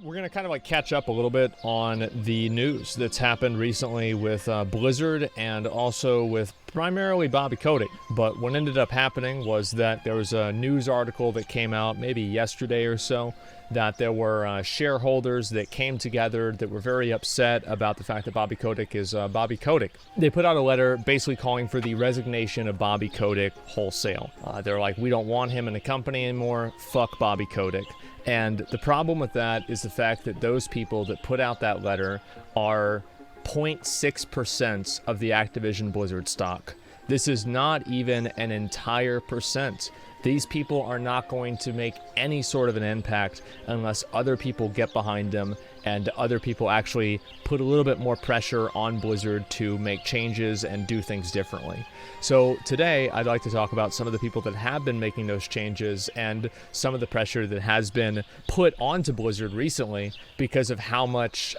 We're going to kind of like catch up a little bit on the news that's happened recently with Blizzard and also with primarily Bobby Kotick. But what ended up happening was that there was a news article that came out maybe yesterday or so that there were shareholders that came together that were very upset about the fact that Bobby Kotick is Bobby Kotick. They put out a letter basically calling for the resignation of Bobby Kotick wholesale. They're like, we don't want him in the company anymore. Fuck Bobby Kotick. And the problem with that is the fact that those people that put out that letter are 0.6% of the Activision Blizzard stock. This is not even an entire percent. These people are not going to make any sort of an impact unless other people get behind them and other people actually put a little bit more pressure on Blizzard to make changes and do things differently. So today, I'd like to talk about some of the people that have been making those changes and some of the pressure that has been put onto Blizzard recently because of how much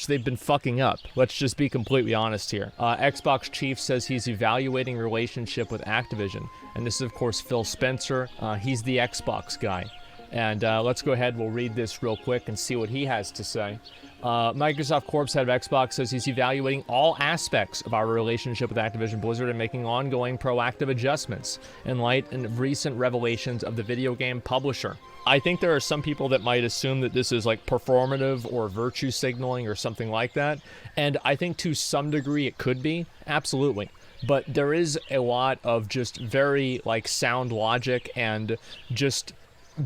they've been fucking up. Let's just be completely honest here. Xbox Chief says he's evaluating relationship with Activision, and this is of course Phil Spencer. He's the Xbox guy. And let's go ahead, we'll read this real quick and see what he has to say. Microsoft Corp's head of Xbox says he's evaluating all aspects of our relationship with Activision Blizzard and making ongoing proactive adjustments in light of recent revelations of the video game publisher. I think there are some people that might assume that this is like performative or virtue signaling or something like that. And I think to some degree it could be, absolutely. But there is a lot of just very like sound logic and just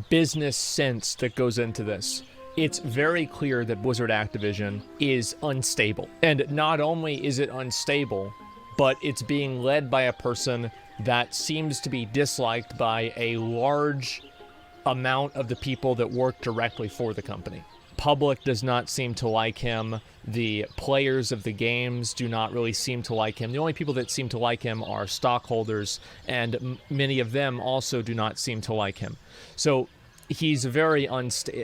business sense that goes into this. It's very clear that Blizzard Activision is unstable. And not only is it unstable, but it's being led by a person that seems to be disliked by a large amount of the people that work directly for the company. Public does not seem to like him. The players of the games do not really seem to like him. The only people that seem to like him are stockholders, and many of them also do not seem to like him. So he's very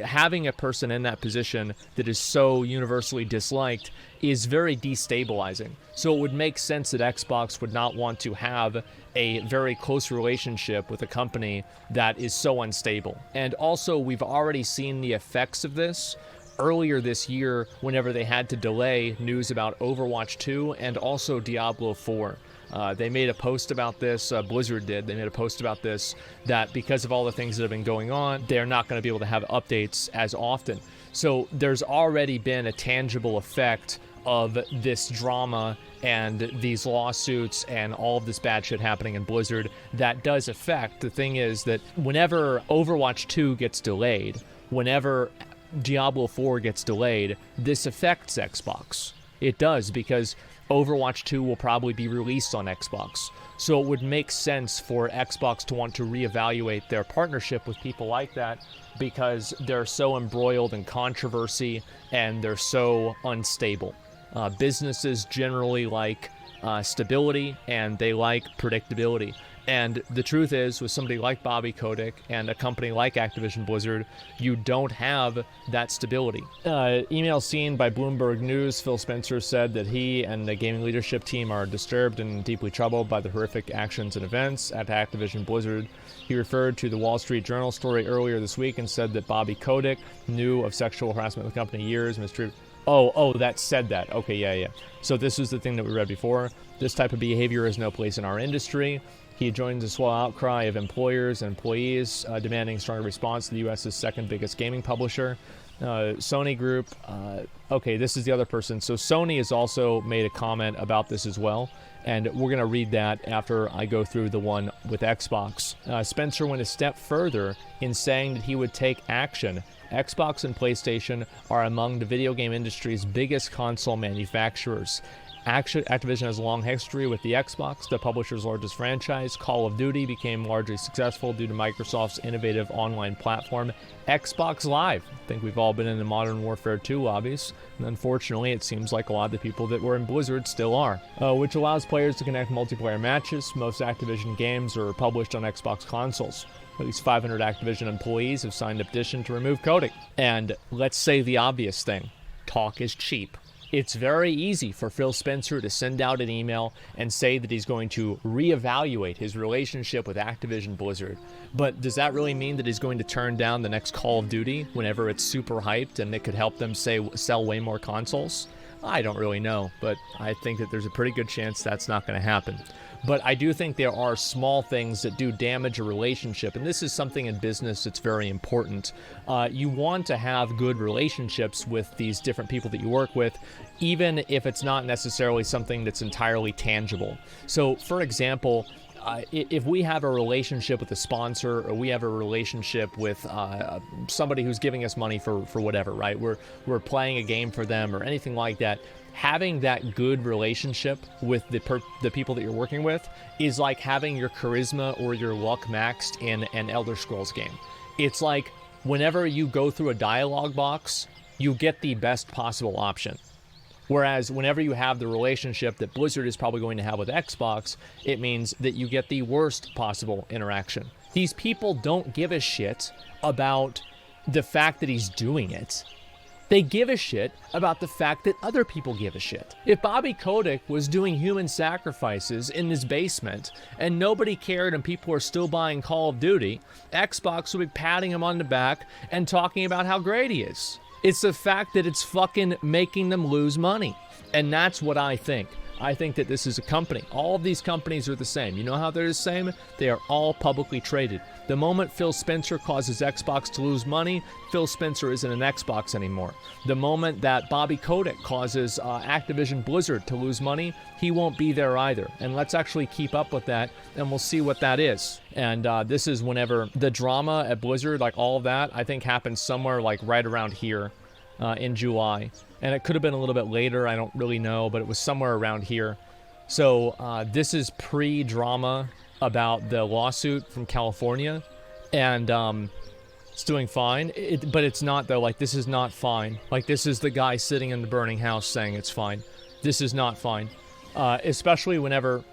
having a person in that position that is so universally disliked is very destabilizing. So it would make sense that Xbox would not want to have a very close relationship with a company that is so unstable. And also, we've already seen the effects of this earlier this year whenever they had to delay news about Overwatch 2 and also Diablo 4. They made a post about this, Blizzard did, they made a post about this, that because of all the things that have been going on, they're not going to be able to have updates as often. So there's already been a tangible effect of this drama and these lawsuits and all of this bad shit happening in Blizzard that does affect. The thing is that whenever Overwatch 2 gets delayed, whenever Diablo 4 gets delayed, this affects Xbox. It does, because Overwatch 2 will probably be released on Xbox. So it would make sense for Xbox to want to reevaluate their partnership with people like that because they're so embroiled in controversy and they're so unstable. Businesses generally like stability and they like predictability. And the truth is, with somebody like Bobby Kotick and a company like Activision Blizzard, you don't have that stability. Email seen by Bloomberg News, Phil Spencer said that he and the gaming leadership team are disturbed and deeply troubled by the horrific actions and events at Activision Blizzard. He referred to the Wall Street Journal story earlier this week and said that Bobby Kotick knew of sexual harassment in the company years, mistreated. Oh, that said that. Okay, yeah. So this is the thing that we read before. This type of behavior has no place in our industry. He joins a swell outcry of employers and employees demanding a stronger response to the U.S.'s second biggest gaming publisher. Sony Group, okay, this is the other person. So Sony has also made a comment about this as well, and we're going to read that after I go through the one with Xbox. Spencer went a step further in saying that he would take action. Xbox and PlayStation are among the video game industry's biggest console manufacturers. Activision has a long history with the Xbox, the publisher's largest franchise. Call of Duty became largely successful due to Microsoft's innovative online platform, Xbox Live. I think we've all been in the Modern Warfare 2 lobbies, and unfortunately it seems like a lot of the people that were in Blizzard still are, which allows players to connect multiplayer matches. Most Activision games are published on Xbox consoles. At least 500 Activision employees have signed a petition to remove Kotick. And let's say the obvious thing. Talk is cheap. It's very easy for Phil Spencer to send out an email and say that he's going to reevaluate his relationship with Activision Blizzard. But does that really mean that he's going to turn down the next Call of Duty whenever it's super hyped and it could help them sell way more consoles? I don't really know, but I think that there's a pretty good chance that's not going to happen. But I do think there are small things that do damage a relationship, and this is something in business that's very important. You want to have good relationships with these different people that you work with, even if it's not necessarily something that's entirely tangible. So, for example, if we have a relationship with a sponsor, or we have a relationship with somebody who's giving us money for whatever, right? We're playing a game for them or anything like that. Having that good relationship with the people that you're working with is like having your charisma or your luck maxed in an Elder Scrolls game. It's like whenever you go through a dialogue box, you get the best possible option. Whereas whenever you have the relationship that Blizzard is probably going to have with Xbox, it means that you get the worst possible interaction. These people don't give a shit about the fact that he's doing it. They give a shit about the fact that other people give a shit. If Bobby Kotick was doing human sacrifices in his basement and nobody cared and people were still buying Call of Duty, Xbox would be patting him on the back and talking about how great he is. It's the fact that it's fucking making them lose money. And that's what I think. I think that this is a company. All of these companies are the same. You know how they're the same? They are all publicly traded. The moment Phil Spencer causes Xbox to lose money, Phil Spencer isn't an Xbox anymore. The moment that Bobby Kotick causes Activision Blizzard to lose money, he won't be there either. And let's actually keep up with that, and we'll see what that is. And this is whenever the drama at Blizzard, like all of that, I think happened somewhere like right around here in July. And it could have been a little bit later, I don't really know, but it was somewhere around here. So this is pre-drama about the lawsuit from California, and it's doing fine. But it's not, though. Like, this is not fine. Like, this is the guy sitting in the burning house saying it's fine. This is not fine. Especially whenever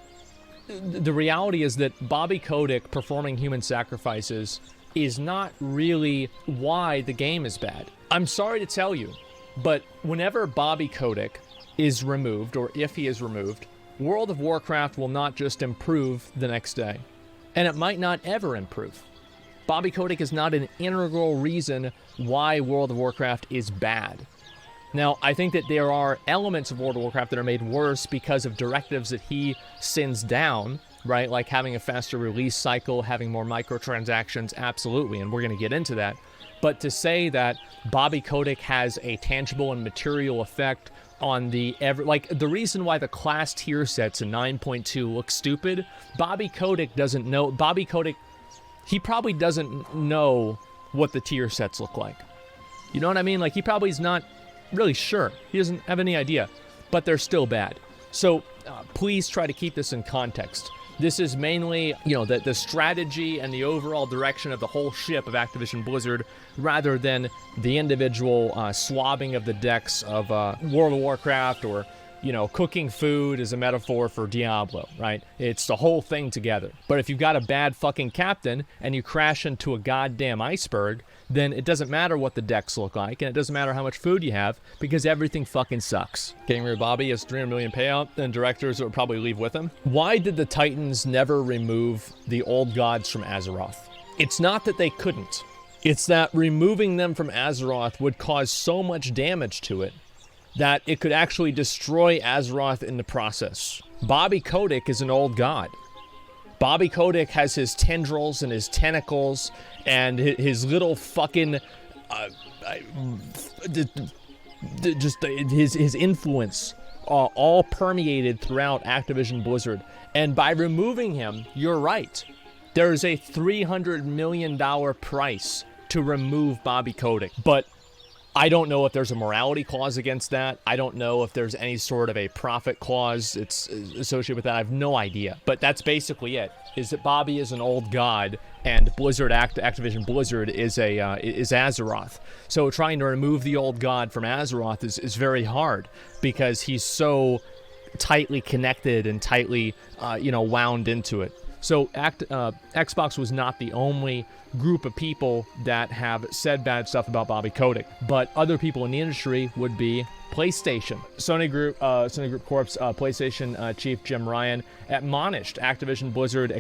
the reality is that Bobby Kotick performing human sacrifices is not really why the game is bad. I'm sorry to tell you, but whenever Bobby Kotick is removed, or if he is removed, World of Warcraft will not just improve the next day. And it might not ever improve. Bobby Kotick is not an integral reason why World of Warcraft is bad. Now, I think that there are elements of World of Warcraft that are made worse because of directives that he sends down, right? Like having a faster release cycle, having more microtransactions, absolutely, and we're going to get into that. But to say that Bobby Kotick has a tangible and material effect on the the reason why the class tier sets in 9.2 look stupid, Bobby Kotick doesn't know. Bobby Kotick, he probably doesn't know what the tier sets look like. You know what I mean? Like, he probably is not really sure. He doesn't have any idea, but they're still bad. So please try to keep this in context. This is mainly, the strategy and the overall direction of the whole ship of Activision Blizzard, rather than the individual swabbing of the decks of World of Warcraft, or, cooking food is a metaphor for Diablo, right? It's the whole thing together. But if you've got a bad fucking captain and you crash into a goddamn iceberg, then it doesn't matter what the decks look like, and it doesn't matter how much food you have, because everything fucking sucks. Getting rid of Bobby has $300 million payout, and directors would probably leave with him. Why did the Titans never remove the old gods from Azeroth? It's not that they couldn't. It's that removing them from Azeroth would cause so much damage to it that it could actually destroy Azeroth in the process. Bobby Kotick is an old god. Bobby Kotick has his tendrils and his tentacles and his little fucking his influence all permeated throughout Activision Blizzard. And by removing him, you're right. There is a $300 million price to remove Bobby Kotick. But I don't know if there's a morality clause against that. I don't know if there's any sort of a profit clause it's associated with that. I have no idea. But that's basically it, is that Bobby is an old god, and Activision Blizzard is Azeroth. So trying to remove the old god from Azeroth is very hard, because he's so tightly connected and tightly wound into it. So Xbox was not the only group of people that have said bad stuff about Bobby Kotick, but other people in the industry would be PlayStation. Sony Group Corp's PlayStation chief Jim Ryan admonished Activision Blizzard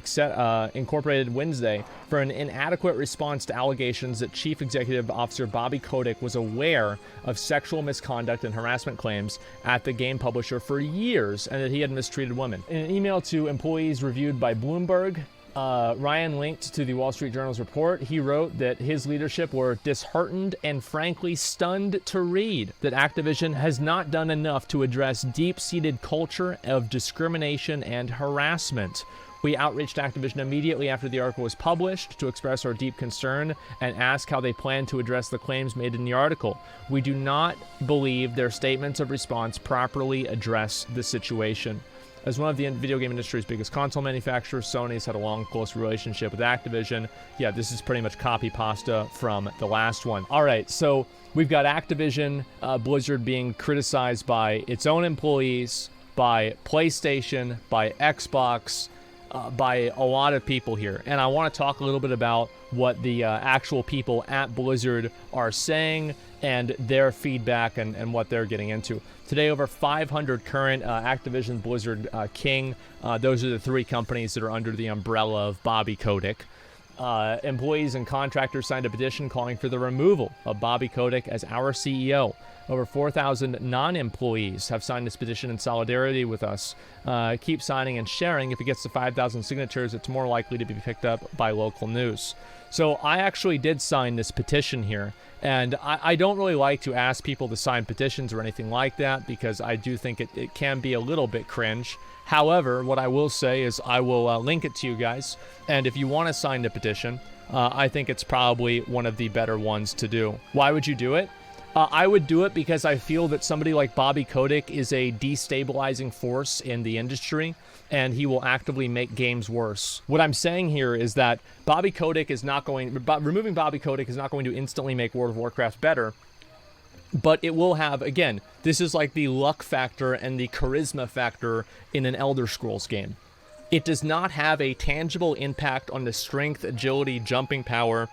Incorporated Wednesday for an inadequate response to allegations that Chief Executive Officer Bobby Kotick was aware of sexual misconduct and harassment claims at the game publisher for years and that he had mistreated women. In an email to employees reviewed by Bloomberg, Ryan linked to the Wall Street Journal's report. He wrote that his leadership were disheartened and frankly stunned to read that Activision has not done enough to address deep-seated culture of discrimination and harassment. We outreached Activision immediately after the article was published to express our deep concern and ask how they plan to address the claims made in the article. We do not believe their statements of response properly address the situation. As one of the video game industry's biggest console manufacturers, Sony's had a long, close relationship with Activision. Yeah, this is pretty much copy pasta from the last one. All right, so we've got Activision Blizzard being criticized by its own employees, by PlayStation, by Xbox, by a lot of people here. And I want to talk a little bit about what the actual people at Blizzard are saying and their feedback and what they're getting into. Today, over 500 current Activision Blizzard King. Those are the three companies that are under the umbrella of Bobby Kotick. Employees and contractors signed a petition calling for the removal of Bobby Kotick as our CEO. Over 4,000 non-employees have signed this petition in solidarity with us. Keep signing and sharing. If it gets to 5,000 signatures, it's more likely to be picked up by local news. So I actually did sign this petition here. And I don't really like to ask people to sign petitions or anything like that because I do think it can be a little bit cringe. However, what I will say is I will link it to you guys. And if you want to sign the petition, I think it's probably one of the better ones to do. Why would you do it? I would do it because I feel that somebody like Bobby Kotick is a destabilizing force in the industry, and he will actively make games worse. What I'm saying here is that removing Bobby Kotick is not going to instantly make World of Warcraft better, but it will have, again, this is like the luck factor and the charisma factor in an Elder Scrolls game. It does not have a tangible impact on the strength, agility, jumping power,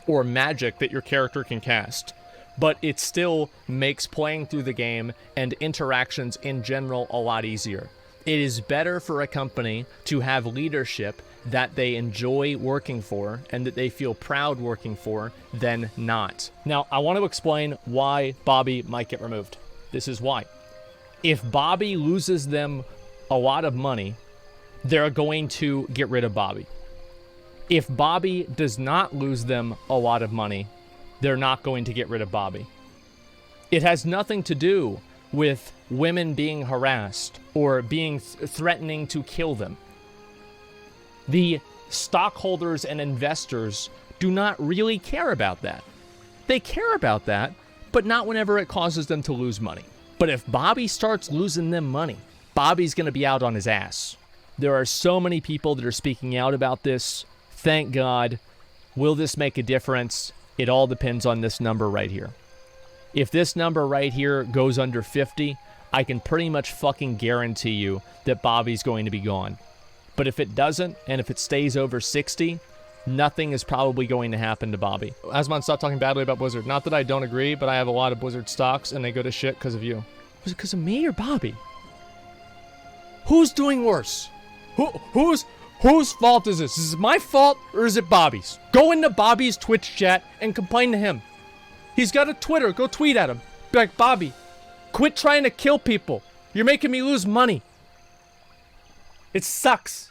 or magic that your character can cast. But it still makes playing through the game and interactions in general a lot easier. It is better for a company to have leadership that they enjoy working for and that they feel proud working for than not. Now, I want to explain why Bobby might get removed. This is why. If Bobby loses them a lot of money, they're going to get rid of Bobby. If Bobby does not lose them a lot of money, they're not going to get rid of Bobby. It has nothing to do with women being harassed or being threatening to kill them. The stockholders and investors do not really care about that. They care about that, but not whenever it causes them to lose money. But if Bobby starts losing them money, Bobby's going to be out on his ass. There are so many people that are speaking out about this. Thank God. Will this make a difference? It all depends on this number right here. If this number right here goes under 50, I can pretty much fucking guarantee you that Bobby's going to be gone. But if it doesn't, and if it stays over 60, nothing is probably going to happen to Bobby. Asmon, stop talking badly about Blizzard. Not that I don't agree, but I have a lot of Blizzard stocks, and they go to shit because of you. Was it because of me or Bobby? Who's doing worse? Whose fault is this? Is it my fault or is it Bobby's? Go into Bobby's Twitch chat and complain to him. He's got a Twitter. Go tweet at him. Be like, Bobby, quit trying to kill people. You're making me lose money. It sucks.